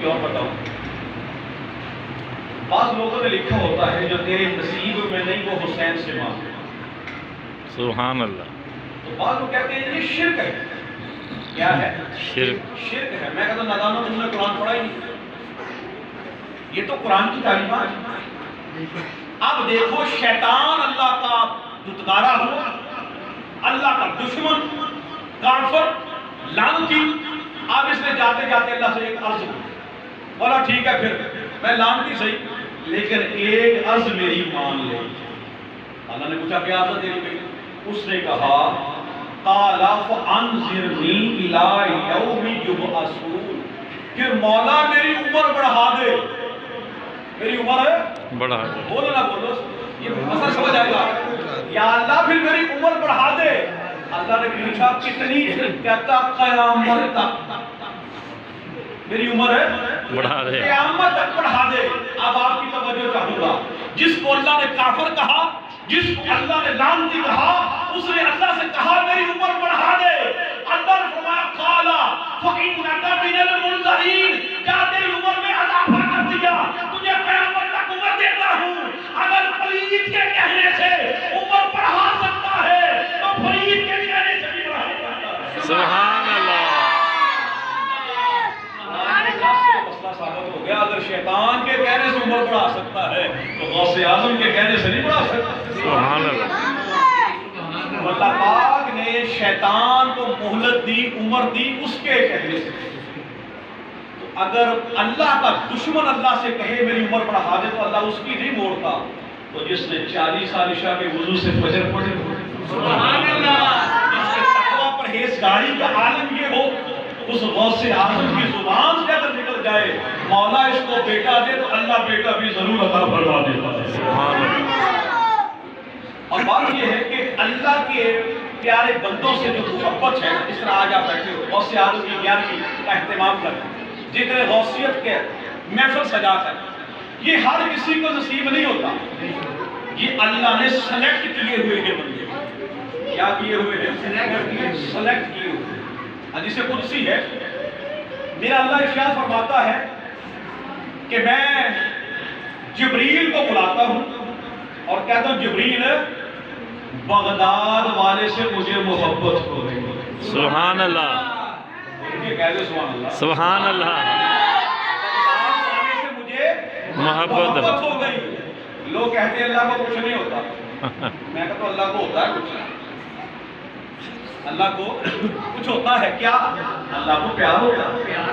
کوئی اور بتاؤں. بعض لوگوں نے لکھا ہوتا ہے جو تیرے نصیب میں نہیں وہ حسین سے مانگ. سبحان اللہ. تو بعض لوگ کہتے ہیں یہ شرک ہے. کیا ہے؟ شرک ہے. میں کہتا ہوں نادانو تم نے قرآن پڑھا ہی نہیں. یہ تو قرآن کی تعلیمات ہے. اب دیکھو شیطان اللہ کا دتکارا ہوا، اللہ کا دشمن، کافر، لعنتی. اب اس نے جاتے جاتے اللہ سے ایک عرض کی. بولا ٹھیک ہے پھر میں لعنتی صحیح لیکن ایک عرض میری مان لے. اللہ نے پوچھا کیا عرض تیری بھائی؟ اس نے کہا قال فانظرنی الی یوم یبعثون کہ مولا میری عمر بڑھا دے. میری عمر بڑھا بولو نہ بولو یہ مسئلہ سمجھ آئے گا. یا اللہ پھر میری عمر بڑھا دے. اللہ نے پوچھا کتنی؟ کہتا قیامت تک. میری عمر ہے بڑھا دے قیامت تک بڑھا دے. اب آپ کی توجہ چاہوں گا. جس کو اللہ نے کافر کہا، جس کو اللہ نے لعنتی کہا، اس نے اللہ سے کہا میری عمر بڑھا دے. اللہ نے فرمایا قال فإنک من المنظرین کیا تیری عمر میں اضافہ کر دیا، تجھے قیامت تک عمر دیتا ہوں. اگر فرید کے کہنے سے عمر بڑھا سکتا ہے تو فرید کے کہنے سے بھی بڑھا سکتا ہے. سبحان اللہ. مسئلہ ثابت ہو گیا. اگر شیطان کے کہنے سے عمر بڑھا سکتا ہے تو غوث اعظم کے کہنے سے نہیں بڑھا سکتا. سبحان اللہ. اللہ پاک نے شیطان کو مہلت دی، عمر دی اس کے کہنے سے. تو اگر اللہ کا دشمن اللہ سے کہے میری عمر بڑھا دے تو اللہ اس کی نہیں موڑتا. تو جس نے 40 سال عشاء کے وضو سے فجر پڑھے، سبحان اللہ، جس کے تقویٰ پرہیزگاری کا عالم یہ ہو، اس غوث اعظم کی زبان سے اگر نکل جائے مولا اس کو بیٹا دے تو اللہ بیٹا بھی ضرور عطا فرما دیتا ہے. سبحان اللہ. اور بات یہ ہے کہ اللہ کے پیارے بندوں سے جو محبت ہے، اس طرح آج آپ بیٹھے ہو غوث اعظم کی 11ویں کا اہتمام کریں، ذکر غوثیت کے محفل سجا کر. یہ ہر کسی کو نصیب نہیں ہوتا. یہ اللہ نے سلیکٹ کیے ہوئے ہیں بندے. کیا کیے ہوئے ہیں؟ سلیکٹ کیے ہوئے. حدیث قدسی ہے، میرا اللہ ارشاد فرماتا ہے کہ میں جبریل کو بلاتا ہوں اور کہتا ہوں جبریل بغداد والے سے مجھے محبت ہو گئی. سبحان اللہ. سبحان اللہ. بغداد والے سے مجھے محبت ہو گئی. لوگ کہتے ہیں اللہ کو کچھ نہیں ہوتا. میں کہتا ہوں اللہ کو ہوتا ہے کچھ. اللہ کو کچھ ہوتا ہے. کیا؟ اللہ کو پیار ہوتا ہے.